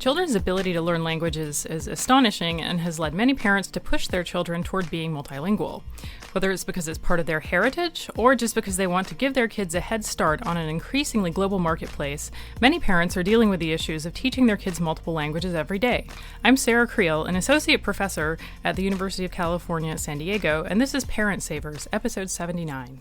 Children's ability to learn languages is astonishing and has led many parents to push their children toward being multilingual. Whether it's because it's part of their heritage or just because they want to give their kids a head start on an increasingly global marketplace, many parents are dealing with the issues of teaching their kids multiple languages every day. I'm Sarah Creel, an associate professor at the University of California at San Diego, and this is Parent Savers, episode 79.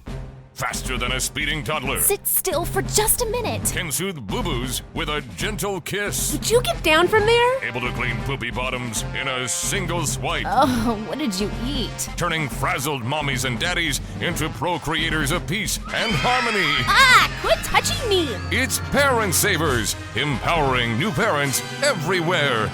Faster than a speeding toddler. Sit still for just a minute. Can soothe boo-boos with a gentle kiss. Would you get down from there? Able to clean poopy bottoms in a single swipe. Oh, what did you eat? Turning frazzled mommies and daddies into procreators of peace and harmony. Ah, quit touching me! It's Parent Savers, empowering new parents everywhere.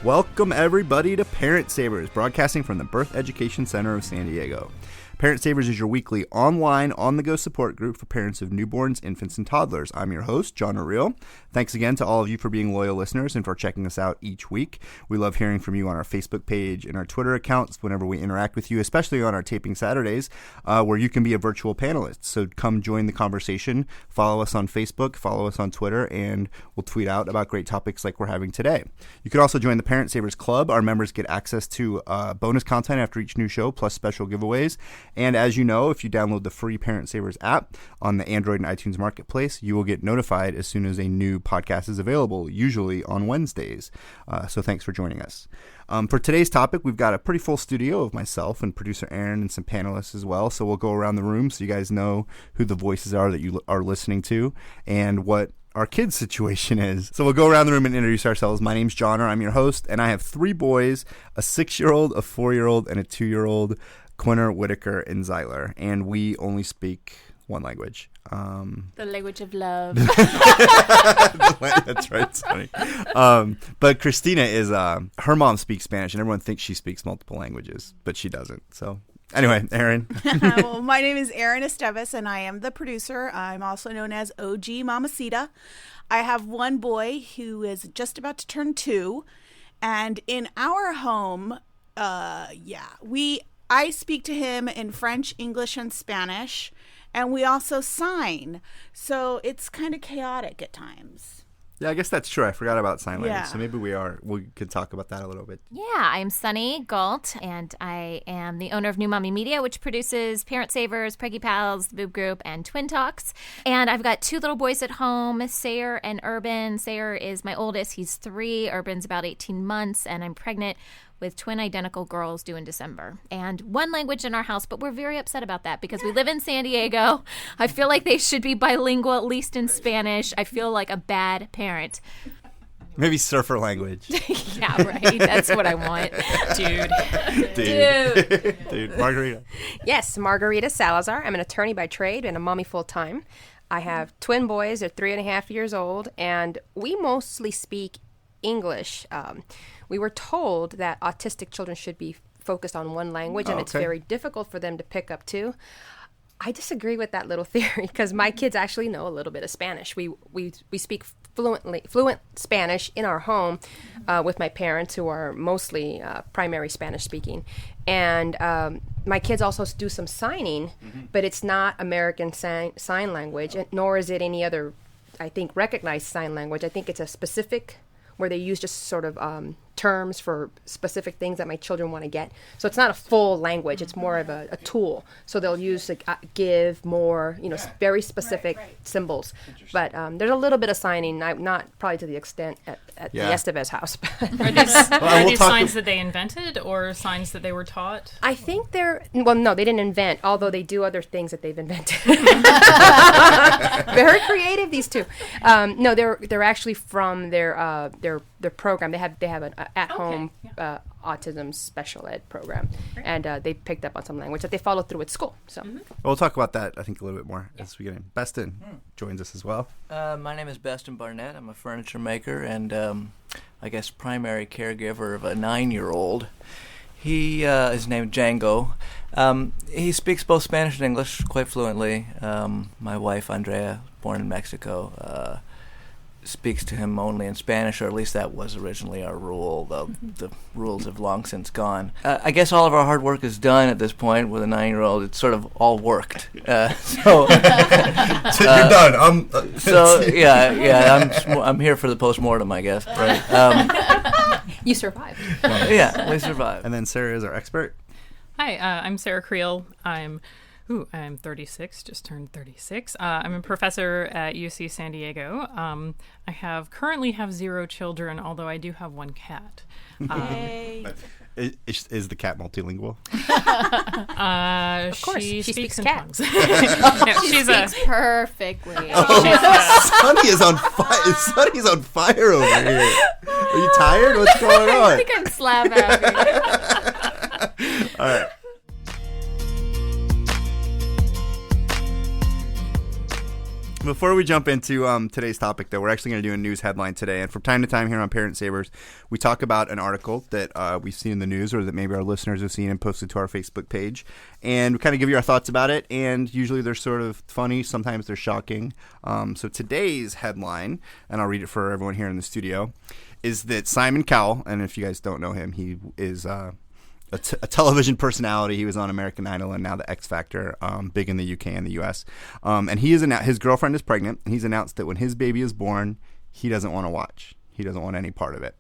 Welcome everybody to Parent Savers, broadcasting from the Birth Education Center of San Diego. Parent Savers is your weekly online, on-the-go support group for parents of newborns, infants, and toddlers. I'm your host, John O'Reilly. Thanks again to all of you for being loyal listeners and for checking us out each week. We love hearing from you on our Facebook page and our Twitter accounts whenever we interact with you, especially on our Taping Saturdays, where you can be a virtual panelist. So come join the conversation. Follow us on Facebook, follow us on Twitter, and we'll tweet out about great topics like we're having today. You can also join the Parent Savers Club. Our members get access to bonus content after each new show, plus special giveaways. And as you know, if you download the free Parent Savers app on the Android and iTunes marketplace, you will get notified as soon as a new podcast is available, usually on Wednesdays. So thanks for joining us. For today's topic, we've got a pretty full studio of myself and producer Aaron and some panelists as well. So we'll go around the room so you guys know who the voices are that you are listening to and what our kids' situation is. So we'll go around the room and introduce ourselves. My name's John, I'm your host, and I have 3 boys, a 6-year-old, a 4-year-old, and a 2-year-old, Quinner, Whitaker, and Zyler, and we only speak one language. The language of love. That's right, it's funny. But Christina is, her mom speaks Spanish, and everyone thinks she speaks multiple languages, but she doesn't. So anyway, Erin. Well, my name is Erin Esteves, and I am the producer. I'm also known as OG Mamacita. I have one boy who is just about to turn 2, and in our home, I speak to him in French, English, and Spanish, and we also sign. So it's kind of chaotic at times. Yeah, I guess that's true. I forgot about sign language, Yeah. so maybe we could talk about that a little bit. Yeah, I'm Sunny Galt, and I am the owner of New Mommy Media, which produces Parent Savers, Preggy Pals, The Boob Group, and Twin Talks. And I've got 2 little boys at home, Sayer and Urban. Sayer is my oldest. He's 3. Urban's about 18 months, and I'm pregnant with twin identical girls due in December. And one language in our house, but we're very upset about that because we live in San Diego. I feel like they should be bilingual, at least in Spanish. I feel like a bad parent. Maybe surfer language. Yeah, right. That's what I want. Dude, Margarita. Yes, Margarita Salazar. I'm an attorney by trade and a mommy full-time. I have twin boys. They're 3.5 years old, and we mostly speak English. We were told that autistic children should be focused on one language, and it's very difficult for them to pick up two. I disagree with that little theory because my kids actually know a little bit of Spanish. We speak fluent Spanish in our home with my parents, who are mostly primary Spanish speaking, and my kids also do some signing, but it's not American sign language, nor is it any other, I think, recognized sign language. I think it's a specific where they use just sort of terms for specific things that my children want to get. So it's not a full language. It's more of a tool. So they'll use like give, more, very specific symbols. But there's a little bit of signing, not probably to the extent at the Estevez house. Are these signs that they invented or signs that they were taught? I think no, they didn't invent, although they do other things that they've invented. Very creative, these two. No, they're actually from their program. They have an at-home autism special ed program, and they picked up on some language that they follow through at school. So We'll talk about that, I think, a little bit more as we get in. Beston joins us as well. My name is Beston Barnett. I'm a furniture maker and I guess primary caregiver of a 9-year-old. He is named Django. He speaks both Spanish and English quite fluently. My wife, Andrea, born in Mexico, speaks to him only in Spanish, or at least that was originally our rule, though the rules have long since gone. I guess all of our hard work is done at this point with a 9-year-old. It's sort of all worked. So You're done. I'm here for the post-mortem, I guess. Right. You survived. Yeah, we survived. And then Sarah is our expert. Hi, I'm Sarah Creel. I'm 36, just turned 36. I'm a professor at UC San Diego. I currently have 0 children, although I do have 1 cat. Yay. Is the cat multilingual? Of course, she speaks in cat. tongues. No, She speaks perfectly. Sonny is on fire. Sonny's on fire over here. Are you tired? What's going on? I think I'm slap happy. All right. Before we jump into today's topic, though, we're actually going to do a news headline today. And from time to time here on Parent Savers, we talk about an article that we've seen in the news or that maybe our listeners have seen and posted to our Facebook page. And we kind of give you our thoughts about it. And usually they're sort of funny. Sometimes they're shocking. So today's headline, and I'll read it for everyone here in the studio, is that Simon Cowell, and if you guys don't know him, he is a television personality. He was on American Idol and now the X Factor, big in the UK and the US. And his girlfriend is pregnant, and he's announced that when his baby is born, he doesn't want to watch. He doesn't want any part of it.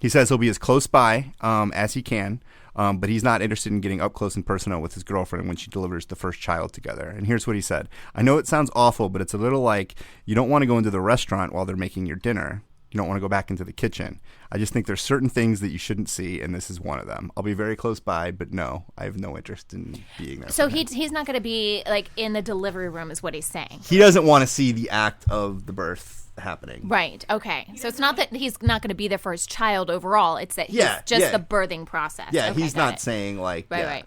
He says he'll be as close by as he can, but he's not interested in getting up close and personal with his girlfriend when she delivers the first child together. And here's what he said. I know it sounds awful, but it's a little like you don't want to go into the restaurant while they're making your dinner. You don't want to go back into the kitchen. I just think there's certain things that you shouldn't see, and this is one of them. I'll be very close by, but no, I have no interest in being there. So he's not going to be like in the delivery room, is what he's saying. He doesn't want to see the act of the birth happening. Right. Okay. So it's not that he's not going to be there for his child overall. It's that he's just the birthing process. Yeah, okay, he's not saying like, right.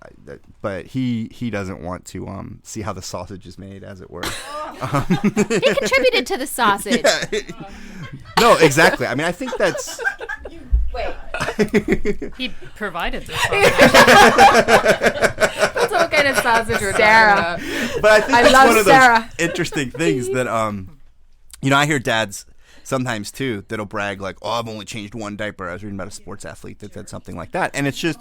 But he doesn't want to see how the sausage is made, as it were. He contributed to the sausage. No, exactly. I mean, I think that's. Wait. He provided this. That's what kind of sausage we're Sarah. But I think that's one of Sarah. those interesting things that I hear dads sometimes too that'll brag like, oh, I've only changed 1 diaper. I was reading about a sports athlete that said something like that, and it's just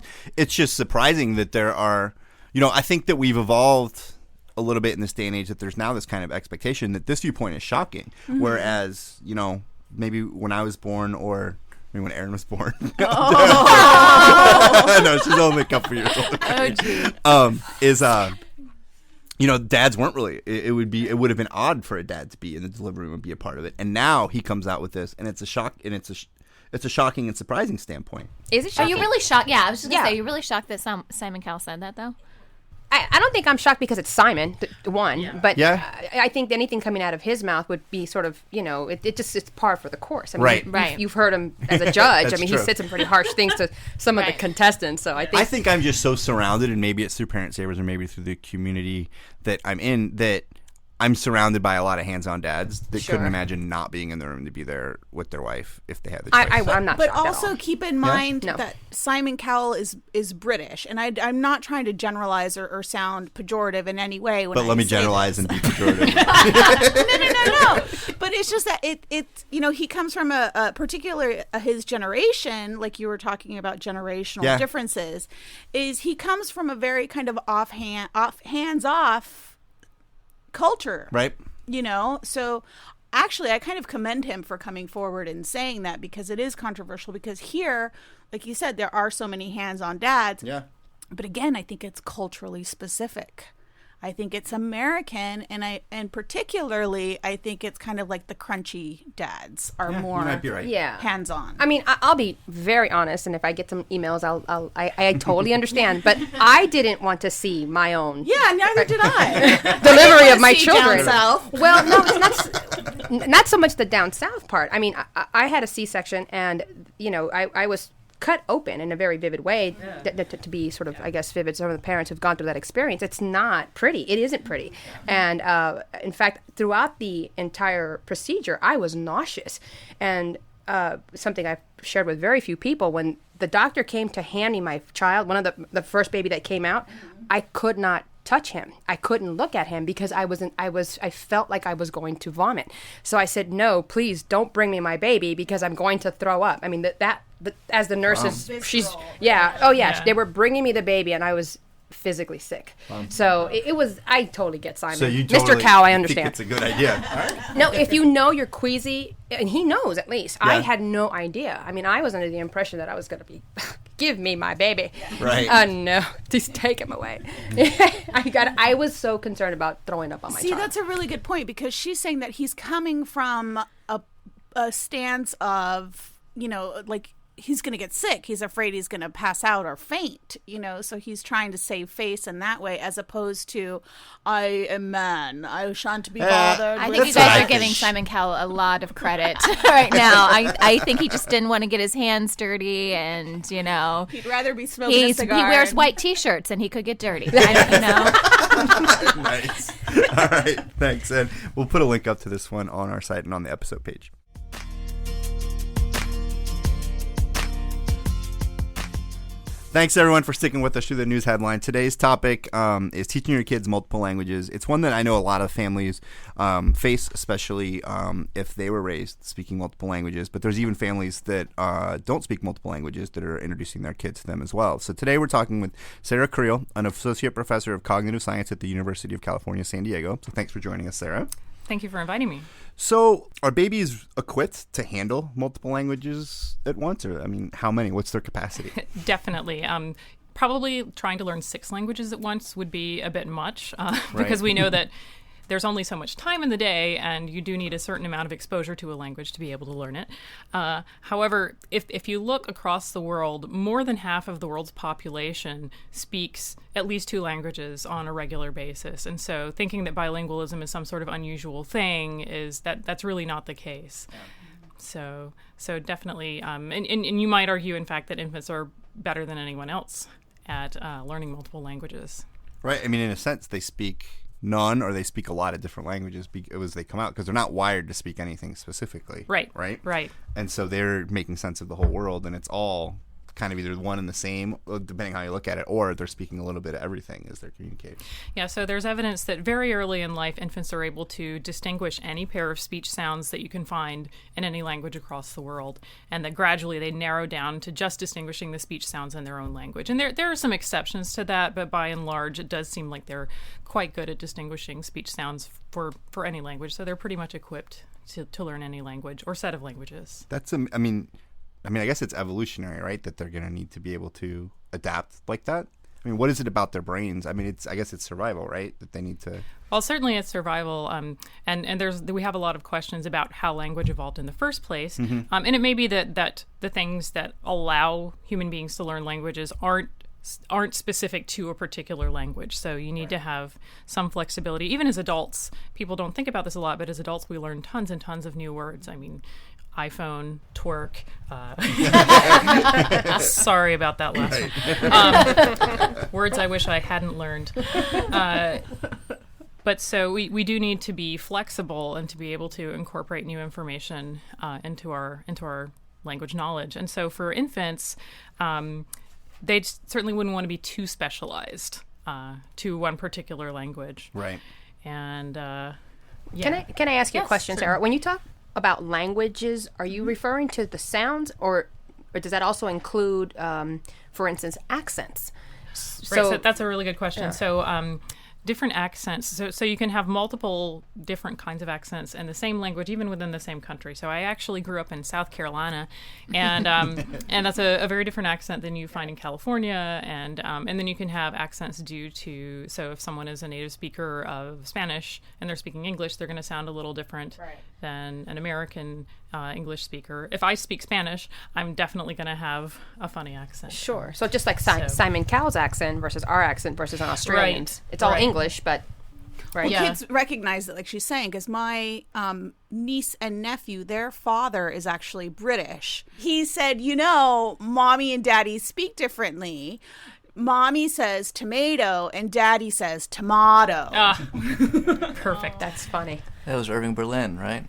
surprising that there are, I think that we've evolved a little bit in this day and age that there's now this kind of expectation that this viewpoint is shocking, whereas maybe when I was born or maybe when Erin was born. No, she's only a couple years old. Oh, geez. Dads weren't really. It would have been odd for a dad to be in the delivery room and be a part of it. And now he comes out with this, and it's a shock, and it's a shocking and surprising standpoint. Is it shocking? Are you really shocked? Yeah, I was just going to say, are you really shocked that Simon Cowell said that, though? I don't think I'm shocked because it's Simon, but Yeah. I think anything coming out of his mouth would be sort of, it's par for the course. I mean, Right. You've heard him as a judge. That's I mean, true. he said some pretty harsh things to some of the contestants. So I think I'm just so surrounded, and maybe it's through Parent Savers or maybe through the community that I'm in, that I'm surrounded by a lot of hands-on dads that couldn't imagine not being in the room to be there with their wife if they had the choice. I'm not But shocked at also all. keep in mind No. that Simon Cowell is British, and I'm not trying to generalize or sound pejorative in any way. When But let me say generalize this. and be pejorative. No. But it's just that it's he comes from a particular his generation, like you were talking about generational differences. Is he comes from a very kind of hands-off culture, Right. So actually I kind of commend him for coming forward and saying that, because it is controversial, because here, like you said, there are so many hands-on dads. Yeah. But again, I think it's culturally specific. I think it's American, and particularly I think it's kind of like the crunchy dads are more you might be right. hands-on. I mean, I'll be very honest, and if I get some emails, I totally understand. But I didn't want to see my own neither did I. delivery of my children. Down south. Well, no, it's not so much the down south part. I mean, I had a C-section, and I was cut open in a very vivid way to be sort of, I guess, vivid. Some of the parents who've gone through that experience, it's not pretty. It isn't pretty. And in fact, throughout the entire procedure, I was nauseous. And something I've shared with very few people, when the doctor came to hand me my child, one of the first baby that came out, I could not touch him. I couldn't look at him because I felt like I was going to vomit. So I said, no, please don't bring me my baby because I'm going to throw up. I mean, as the nurses, they were bringing me the baby and I was physically sick. So it was, I totally get Simon. So you Mr. Cow, I understand. Think it's a good idea. All right. No, if you know you're queasy, and he knows at least. Yeah. I had no idea. I mean, I was under the impression that I was going to be, give me my baby. Right. No, just take him away. I was so concerned about throwing up on my child. See, that's a really good point because she's saying that he's coming from a stance of, like, he's going to get sick. He's afraid he's going to pass out or faint, so he's trying to save face in that way as opposed to, I am man. I shan't be bothered. I think you guys are giving Simon Cowell a lot of credit right now. I think he just didn't want to get his hands dirty and, He'd rather be smoking a cigar. He wears white T-shirts and he could get dirty, Nice. All right, thanks. And we'll put a link up to this one on our site and on the episode page. Thanks, everyone, for sticking with us through the news headline. Today's topic is teaching your kids multiple languages. It's one that I know a lot of families face, especially if they were raised speaking multiple languages. But there's even families that don't speak multiple languages that are introducing their kids to them as well. So today we're talking with Sarah Creel, an associate professor of cognitive science at the University of California, San Diego. So thanks for joining us, Sarah. Thank you for inviting me. So are babies equipped to handle multiple languages at once? Or, I mean, how many? What's their capacity? Definitely. Probably trying to learn 6 languages at once would be a bit much because we know that there's only so much time in the day and you do need a certain amount of exposure to a language to be able to learn it. However, if you look across the world, more than half of the world's population speaks at least 2 languages on a regular basis. And so thinking that bilingualism is some sort of unusual thing that's really not the case. Yeah. So definitely, and you might argue, in fact, that infants are better than anyone else at learning multiple languages. Right. I mean, in a sense, they speak none or they speak a lot of different languages as they come out because they're not wired to speak anything specifically. Right. And so they're making sense of the whole world, and it's all kind of either one and the same, depending how you look at it, or they're speaking a little bit of everything as they're communicating. Yeah, so there's evidence that very early in life, infants are able to distinguish any pair of speech sounds that you can find in any language across the world, and that gradually they narrow down to just distinguishing the speech sounds in their own language. And there are some exceptions to that, but by and large, it does seem like they're quite good at distinguishing speech sounds for any language, so they're pretty much equipped to learn any language or set of languages. I guess it's evolutionary, right? That they're going to need to be able to adapt like that. I mean, what is it about their brains? I mean, I guess it's survival, right? That they need to. Well, certainly it's survival, and we have a lot of questions about how language evolved in the first place, and it may be that the things that allow human beings to learn languages aren't specific to a particular language. So you need to have some flexibility. Even as adults, people don't think about this a lot, but as adults, we learn tons and tons of new words. I mean, iPhone, twerk. Sorry about that last one. Words I wish I hadn't learned. But so we do need to be flexible and to be able to incorporate new information into our language knowledge. And so for infants, they certainly wouldn't want to be too specialized to one particular language. Right. And Can I ask you a question, sure. Sarah? When you talk about languages, are you referring to the sounds, or does that also include, for instance, accents? So that's a really good question. Yeah. So different accents. So you can have multiple different kinds of accents in the same language, even within the same country. So I actually grew up in South Carolina, and and that's a very different accent than you find in California. And then you can have accents due to, so if someone is a native speaker of Spanish and they're speaking English, they're going to sound a little different than an American English speaker. If I speak Spanish, I'm definitely going to have a funny accent. Sure. So just like Simon Cowell's accent versus our accent versus an Australian's. Right. It's all English, but Well, kids recognize it, like she's saying, because my niece and nephew, their father is actually British. He said, mommy and daddy speak differently. Mommy says tomato and daddy says tomato. Perfect. That's funny. That was Irving Berlin, right?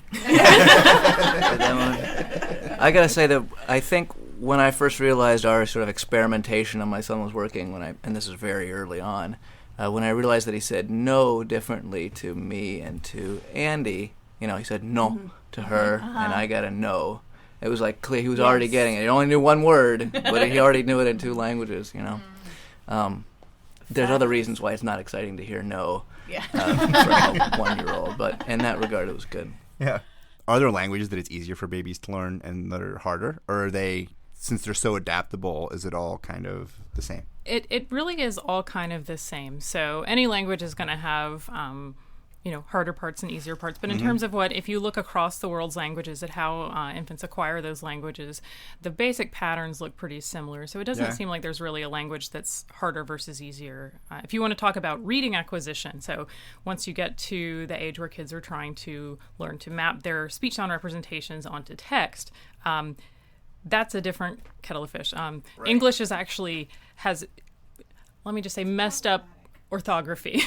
I gotta say that I think when I first realized our sort of experimentation on my son was working, and this is very early on, when I realized that he said no differently to me and to Andy, he said no to her, and I got a no. It was like clear he was already getting it. He only knew one word, but he already knew it in 2 languages, There's other reasons why it's not exciting to hear no from a 1-year-old, but in that regard, it was good. Yeah. Are there languages that it's easier for babies to learn and that are harder? Or are they, since they're so adaptable, is it all kind of the same? It really is all kind of the same. So any language is going to have harder parts and easier parts. But in terms of if you look across the world's languages at how infants acquire those languages, the basic patterns look pretty similar. So it doesn't seem like there's really a language that's harder versus easier. If you want to talk about reading acquisition, so once you get to the age where kids are trying to learn to map their speech sound representations onto text, that's a different kettle of fish. English has, let me just say, messed up orthography,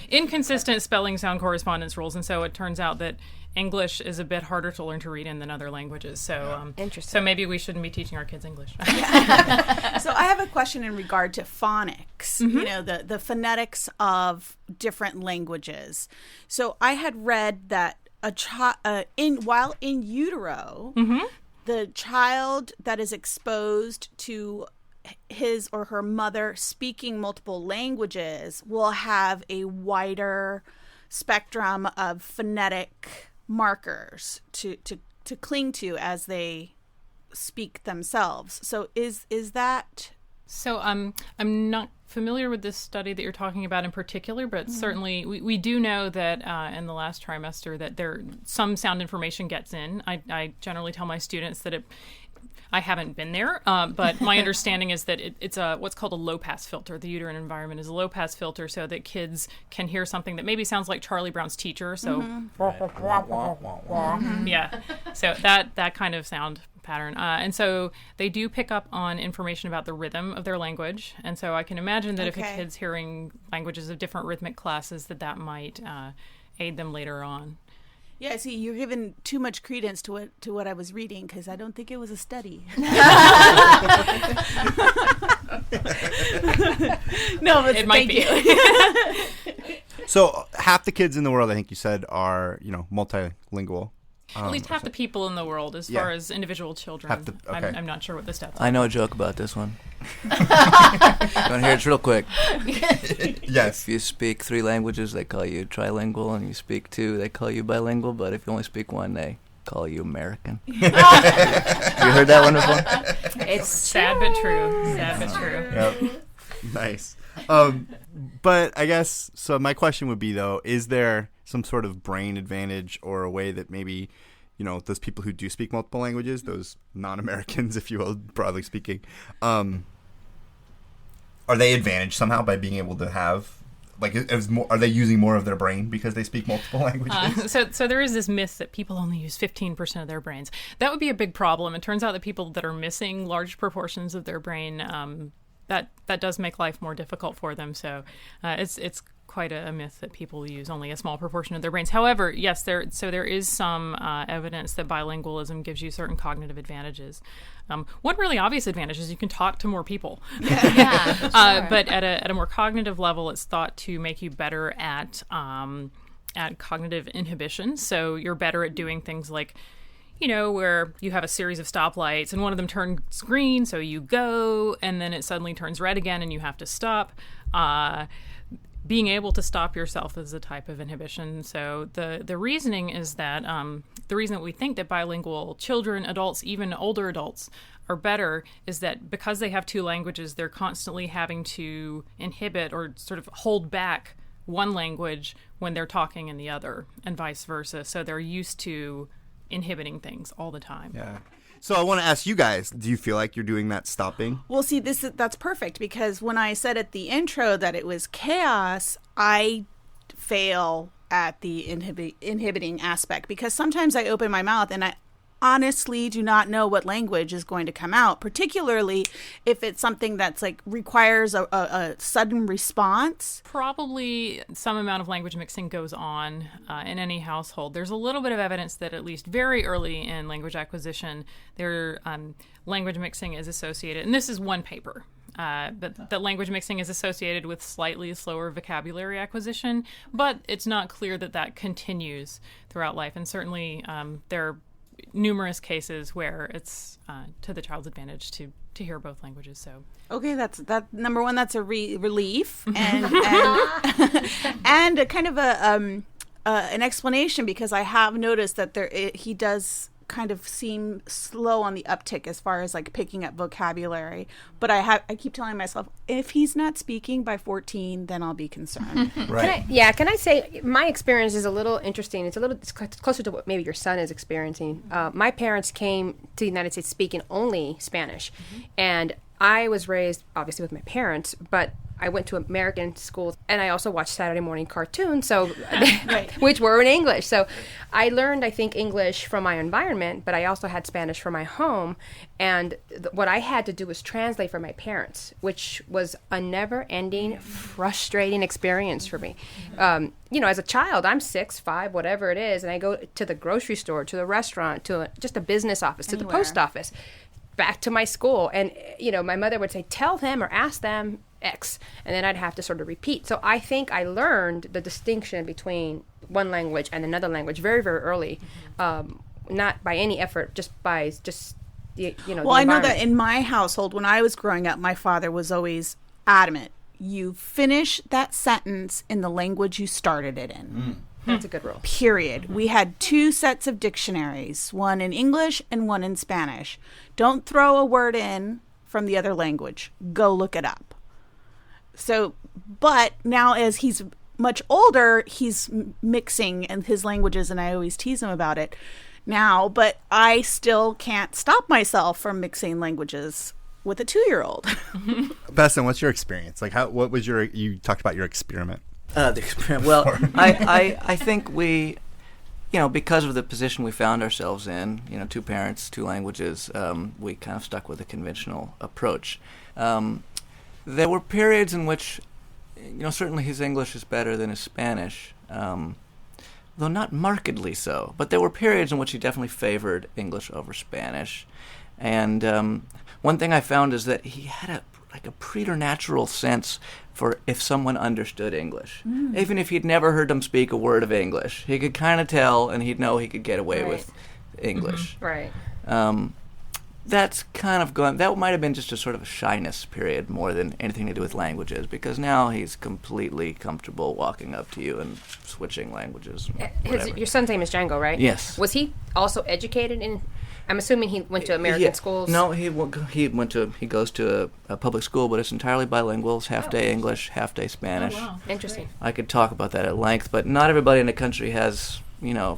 inconsistent spelling sound correspondence rules, and so it turns out that English is a bit harder to learn to read in than other languages. So, interesting. So maybe we shouldn't be teaching our kids English. So I have a question in regard to phonics. The phonetics of different languages. So I had read that while in utero, the child that is exposed to his or her mother speaking multiple languages will have a wider spectrum of phonetic markers to cling to as they speak themselves. So is that... So I'm not familiar with this study that you're talking about in particular, but certainly we do know that in the last trimester that some sound information gets in. I generally tell my students that I haven't been there, but my understanding is that it's what's called a low-pass filter. The uterine environment is a low-pass filter so that kids can hear something that maybe sounds like Charlie Brown's teacher. So, yeah, so that kind of sound pattern. And so they do pick up on information about the rhythm of their language. And so I can imagine that if a kid's hearing languages of different rhythmic classes, that might aid them later on. Yeah, see, you're giving too much credence to what I was reading because I don't think it was a study. No, but it might be. So half the kids in the world, I think you said, are multilingual. At least half the people in the world, as far as individual children. I'm not sure what the stats are. I know a joke about this one. You want to hear it real quick? Yes. If you speak 3 languages, they call you trilingual, and you speak 2, they call you bilingual, but if you only speak 1, they call you American. You heard that one before? It's sad but true. Sad but true. Yep. Nice. But I guess, so my question would be, though, is there some sort of brain advantage or a way that maybe, those people who do speak multiple languages, those non-Americans, if you will, broadly speaking, are they advantaged somehow by being able to have, are they using more of their brain because they speak multiple languages? So there is this myth that people only use 15% of their brains. That would be a big problem. It turns out that people that are missing large proportions of their brain, that does make life more difficult for them. So it's quite a myth that people use only a small proportion of their brains. However, yes, there is some evidence that bilingualism gives you certain cognitive advantages. One really obvious advantage is you can talk to more people. Yeah, sure. But at a more cognitive level, it's thought to make you better at cognitive inhibition. So you're better at doing things like, where you have a series of stoplights and one of them turns green, so you go, and then it suddenly turns red again and you have to stop. Being able to stop yourself is a type of inhibition. So the reasoning is that the reason that we think that bilingual children, adults, even older adults are better is that because they have 2 languages, they're constantly having to inhibit or sort of hold back one language when they're talking in the other, and vice versa. So they're used to inhibiting things all the time. Yeah. So I want to ask you guys, do you feel like you're doing that stopping? Well, see, that's perfect because when I said at the intro that it was chaos, I fail at the inhibiting aspect because sometimes I open my mouth and I honestly do not know what language is going to come out, particularly if it's something that's requires a sudden response. Probably some amount of language mixing goes on in any household. There's a little bit of evidence that at least very early in language acquisition, language mixing is associated, and this is one paper. that language mixing is associated with slightly slower vocabulary acquisition, but it's not clear that continues throughout life. And certainly there are numerous cases where it's to the child's advantage to hear both languages. So okay, that's number one. That's a relief and and a kind of an explanation, because I have noticed that he does kind of seem slow on the uptick as far as like picking up vocabulary. But I keep telling myself, if he's not speaking by 14, then I'll be concerned. Right. Can I say my experience is a little interesting. It's closer to what maybe your son is experiencing. My parents came to the United States speaking only Spanish, and I was raised obviously with my parents, but I went to American schools, and I also watched Saturday morning cartoons, so which were in English. So I learned, I think, English from my environment, but I also had Spanish from my home. And what I had to do was translate for my parents, which was a never-ending, frustrating experience for me. As a child, I'm 6, 5, whatever it is, and I go to the grocery store, to the restaurant, to just a business office, to the post office, back to my school. And, my mother would say, tell them or ask them X, and then I'd have to sort of repeat. So I think I learned the distinction between one language and another language very, very early, not by any effort, just by the Well, I know that in my household, when I was growing up, my father was always adamant. You finish that sentence in the language you started it in. That's a good rule. Period. We had 2 sets of dictionaries, one in English and one in Spanish. Don't throw a word in from the other language. Go look it up. So, but now as he's much older, he's mixing in his languages, and I always tease him about it now, but I still can't stop myself from mixing languages with a 2-year-old. Besson, what's your experience? Like, what was you talked about your experiment. The experiment. Well, I think we, because of the position we found ourselves in, 2 parents, 2 languages, we kind of stuck with a conventional approach. There were periods in which, certainly his English is better than his Spanish, though not markedly so. But there were periods in which he definitely favored English over Spanish. And one thing I found is that he had a preternatural sense for if someone understood English. Even if he'd never heard them speak a word of English, he could kind of tell, and he'd know he could get away with English. Right. That's kind of gone. That might have been just a sort of a shyness period more than anything to do with languages, because now he's completely comfortable walking up to you and switching languges. Your son's name is Django, right? Yes. Was he also educated in? I'm assuming he went to American schools. No, he goes to a public school, but it's entirely bilingual. It's half day English, half day Spanish. Oh, wow. Interesting. I could talk about that at length, but not everybody in the country has the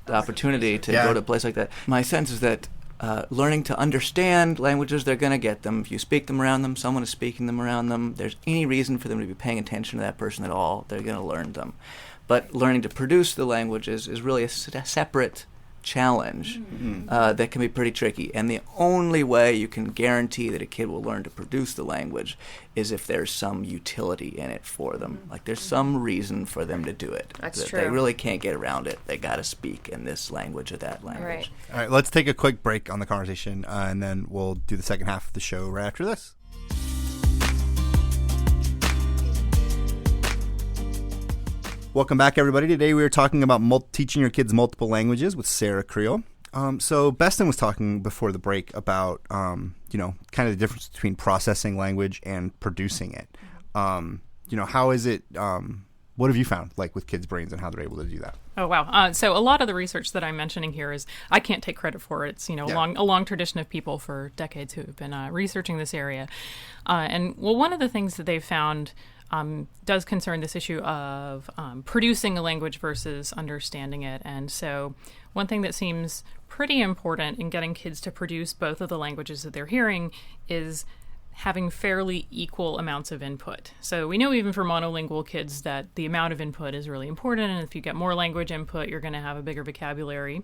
opportunity to go to a place like that. My sense is that learning to understand languages, they're going to get them. If you speak them around them, someone is speaking them around them, there's any reason for them to be paying attention to that person at all, they're going to learn them. But learning to produce the languages is really a separate challenge that can be pretty tricky. And the only way you can guarantee that a kid will learn to produce the language is if there's some utility in it for them. Like there's some reason for them to do it. That's that true. They really can't get around it. They got to speak in this language or that language. Right. All right, let's take a quick break on the conversation, and then we'll do the second half of the show right after this. Welcome back, everybody. Today we are talking about teaching your kids multiple languages with Sarah Creel. So Beston was talking before the break about, kind of the difference between processing language and producing it. How is it, what have you found, like, with kids' brains and how they're able to do that? Oh, wow. So a lot of the research that I'm mentioning here is, I can't take credit for it. It's, a long tradition of people for decades who have been researching this area. One of the things that they've found does concern this issue of producing a language versus understanding it. And so one thing that seems pretty important in getting kids to produce both of the languages that they're hearing is having fairly equal amounts of input. So we know even for monolingual kids that the amount of input is really important, and if you get more language input, you're going to have a bigger vocabulary.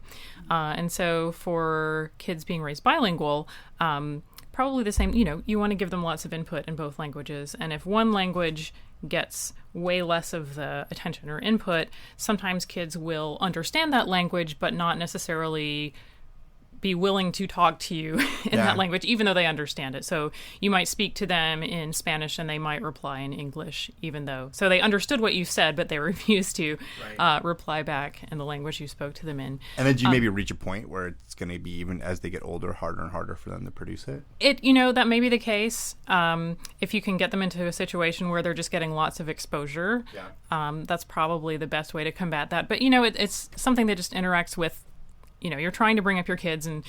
And so for kids being raised bilingual, probably the same, you want to give them lots of input in both languages. And if one language gets way less of the attention or input, sometimes kids will understand that language, but not necessarily be willing to talk to you in that language, even though they understand it. So you might speak to them in Spanish and they might reply in English, even though. So they understood what you said, but they refused to reply back in the language you spoke to them in. And then do you maybe reach a point where it's going to be, even as they get older, harder and harder for them to produce it? That may be the case. If you can get them into a situation where they're just getting lots of exposure, that's probably the best way to combat that. But, it's something that just interacts with, you're trying to bring up your kids and,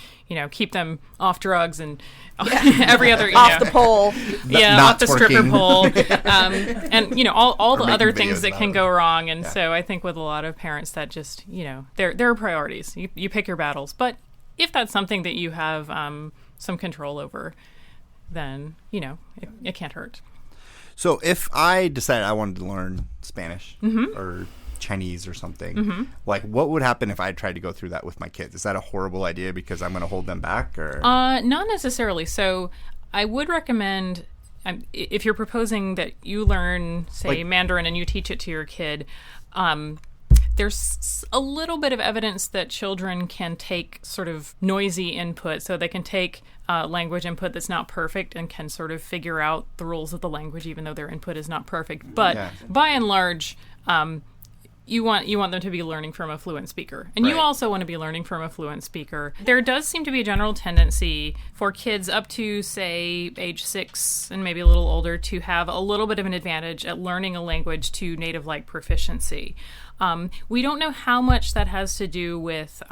keep them off drugs and every other, off the pole. Off the stripper pole. And, all the making other videos things that about can it. go wrong. And so I think with a lot of parents that just, there are priorities. You pick your battles. But if that's something that you have some control over, then, it can't hurt. So if I decided I wanted to learn Spanish or Chinese or something, like what would happen if I tried to go through that with my kids? Is that a horrible idea because I'm going to hold them back? Or not necessarily. So I would recommend, if you're proposing that you learn, say, Mandarin and you teach it to your kid, there's a little bit of evidence that children can take sort of noisy input. So they can take language input that's not perfect and can sort of figure out the rules of the language, even though their input is not perfect. But by and large, you want them to be learning from a fluent speaker. And you also want to be learning from a fluent speaker. There does seem to be a general tendency for kids up to, say, age 6 and maybe a little older to have a little bit of an advantage at learning a language to native-like proficiency. We don't know how much that has to do with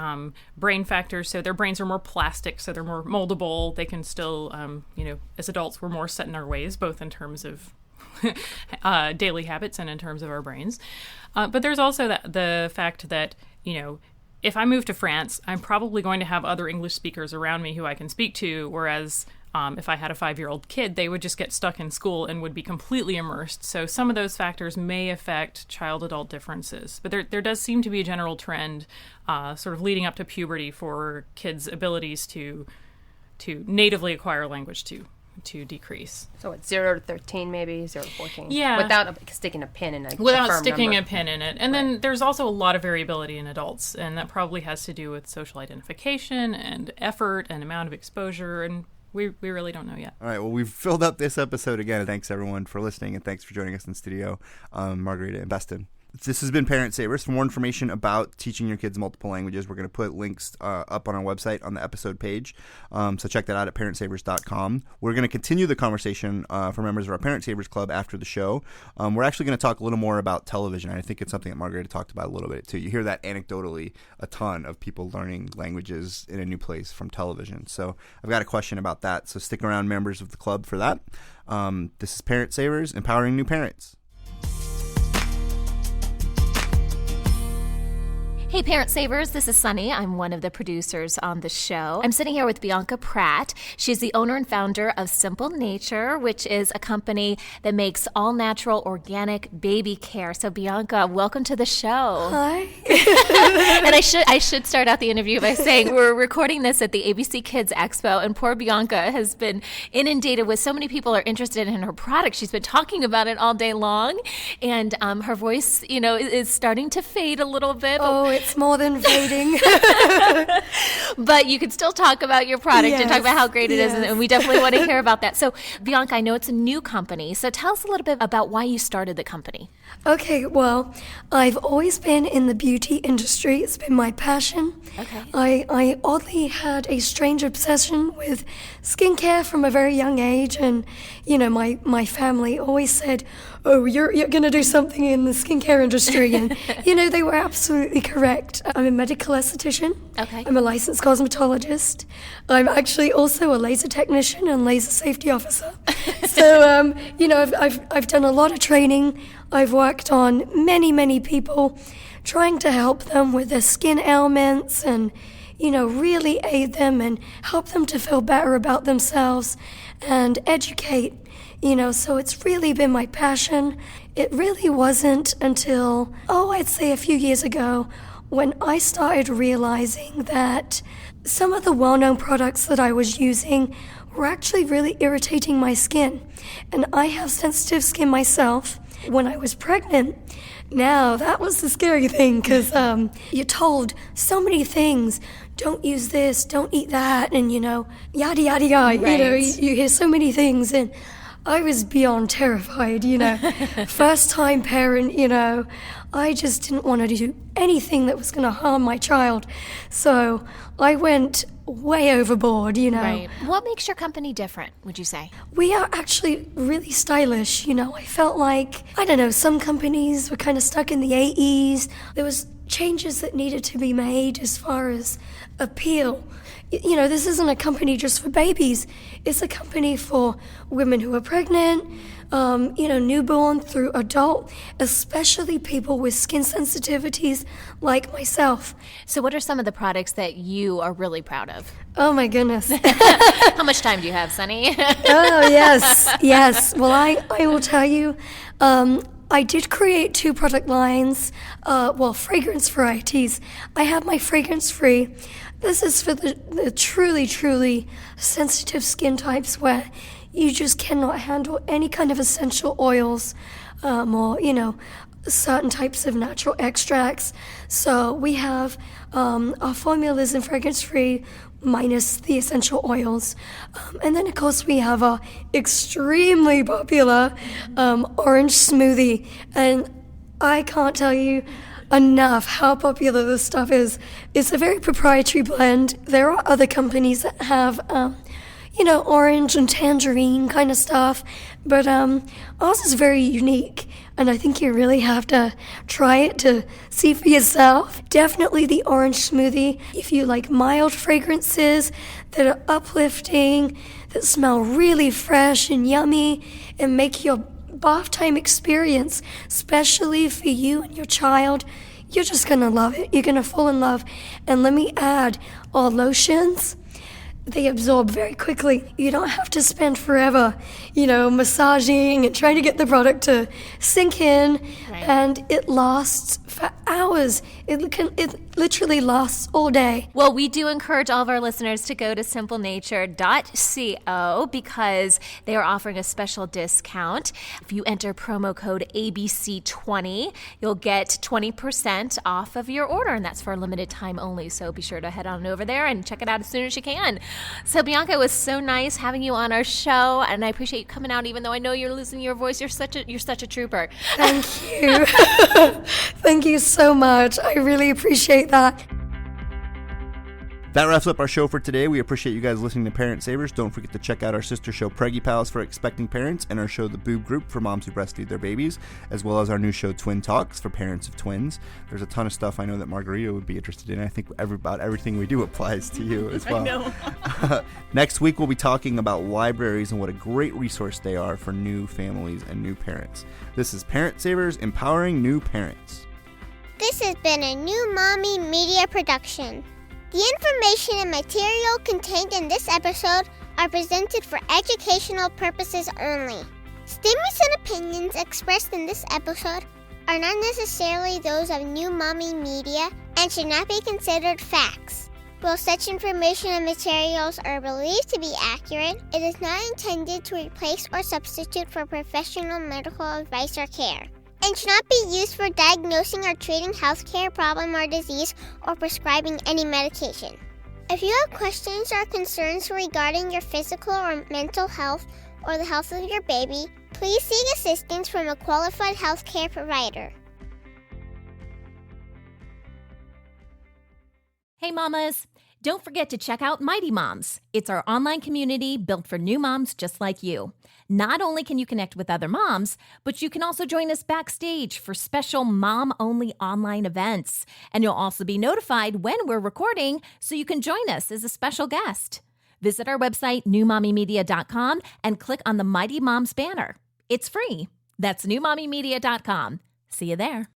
brain factors. So their brains are more plastic, so they're more moldable. They can still, as adults, we're more set in our ways, both in terms of daily habits and in terms of our brains. But there's also the fact that, if I move to France, I'm probably going to have other English speakers around me who I can speak to, whereas if I had a 5-year-old kid, they would just get stuck in school and would be completely immersed. So some of those factors may affect child-adult differences. But there does seem to be a general trend sort of leading up to puberty for kids' abilities to natively acquire language to decrease. So it's 0 to 13, maybe 0 to 14. Yeah, without sticking a pin in it. Without sticking a pin in it. And then there's also a lot of variability in adults, and that probably has to do with social identification and effort and amount of exposure, and we really don't know yet. All right, well, we've filled up this episode again. Thanks, everyone, for listening, and thanks for joining us in studio, Margarita and Beston. This has been Parent Savers. For more information about teaching your kids multiple languages, we're going to put links up on our website on the episode page. So check that out at parentsavers.com. We're going to continue the conversation for members of our Parent Savers Club after the show. We're actually going to talk a little more about television. I think it's something that Margarita talked about a little bit too. You hear that anecdotally a ton of people learning languages in a new place from television. So I've got a question about that. So stick around, members of the club, for that. This is Parent Savers, empowering new parents. Hey, Parent Savers, this is Sunny. I'm one of the producers on the show. I'm sitting here with Bianca Pratt. She's the owner and founder of Simple Nature, which is a company that makes all-natural organic baby care. So, Bianca, welcome to the show. Hi. And I should start out the interview by saying we're recording this at the ABC Kids Expo, and poor Bianca has been inundated with so many people are interested in her product. She's been talking about it all day long, and her voice, is starting to fade a little bit. It's more than fading. But you can still talk about your product and talk about how great it is, and we definitely want to hear about that. So, Bianca, I know it's a new company, so tell us a little bit about why you started the company. Okay, well, I've always been in the beauty industry. It's been my passion. Okay. I oddly had a strange obsession with skincare from a very young age, and, my family always said, oh, you're going to do something in the skincare industry, and, they were absolutely correct. I'm a medical esthetician. Okay. I'm a licensed cosmetologist. I'm actually also a laser technician and laser safety officer. So, I've done a lot of training. I've worked on many people, trying to help them with their skin ailments and, really aid them and help them to feel better about themselves and educate, so it's really been my passion. It really wasn't until, I'd say a few years ago, when I started realizing that some of the well-known products that I was using were actually really irritating my skin. And I have sensitive skin myself. when I was pregnant. Now, that was the scary thing because you're told so many things. Don't use this, don't eat that, and, yada, yada, yada. Right. You hear so many things, and I was beyond terrified, First-time parent, I just didn't want to do anything that was going to harm my child. So I went way overboard, Right. What makes your company different, would you say? We are actually really stylish, I felt like, I don't know, some companies were kind of stuck in the 80s. There was changes that needed to be made as far as appeal. This isn't a company just for babies. It's a company for women who are pregnant, newborn through adult, especially people with skin sensitivities like myself. So what are some of the products that you are really proud of? Oh, my goodness. How much time do you have, Sunny? Oh, yes. Well, I will tell you, I did create 2 product lines, fragrance varieties. I have my fragrance-free. This is for the truly, truly sensitive skin types where you just cannot handle any kind of essential oils or, certain types of natural extracts. So we have our formulas in fragrance-free minus the essential oils. And then, of course, we have our extremely popular orange smoothie. And I can't tell you enough how popular this stuff is. It's a very proprietary blend. There are other companies that have, orange and tangerine kind of stuff, but ours is very unique, and I think you really have to try it to see for yourself. Definitely the orange smoothie. If you like mild fragrances that are uplifting, that smell really fresh and yummy, and make your bath time experience, especially for you and your child, you're just gonna love it. You're gonna fall in love. And let me add, our lotions, they absorb very quickly. You don't have to spend forever, massaging and trying to get the product to sink in. Right. And it lasts for hours. It literally lasts all day. Well, we do encourage all of our listeners to go to simplenature.co because they are offering a special discount. If you enter promo code ABC20, you'll get 20% off of your order, and that's for a limited time only. So be sure to head on over there and check it out as soon as you can. So Bianca, it was so nice having you on our show, and I appreciate you coming out, even though I know you're losing your voice. You're such a trooper. Thank you. Thank you so much. I really appreciate that. That wraps up our show for today. We appreciate you guys listening to Parent Savers. Don't forget to check out our sister show, Preggy Pals, for expecting parents, and our show, The Boob Group, for moms who breastfeed their babies, as well as our new show, Twin Talks, for parents of twins. There's a ton of stuff I know that Margarita would be interested in. I think about everything we do applies to you as well. I know. Next week, we'll be talking about libraries and what a great resource they are for new families and new parents. This is Parent Savers, empowering new parents. This has been a New Mommy Media production. The information and material contained in this episode are presented for educational purposes only. Statements and opinions expressed in this episode are not necessarily those of New Mommy Media and should not be considered facts. While such information and materials are believed to be accurate, it is not intended to replace or substitute for professional medical advice or care, and should not be used for diagnosing or treating healthcare problem or disease or prescribing any medication. If you have questions or concerns regarding your physical or mental health or the health of your baby, please seek assistance from a qualified healthcare provider. Hey mamas, don't forget to check out Mighty Moms. It's our online community built for new moms just like you. Not only can you connect with other moms, but you can also join us backstage for special mom-only online events. And you'll also be notified when we're recording so you can join us as a special guest. Visit our website, newmommymedia.com, and click on the Mighty Moms banner. It's free. That's newmommymedia.com. See you there.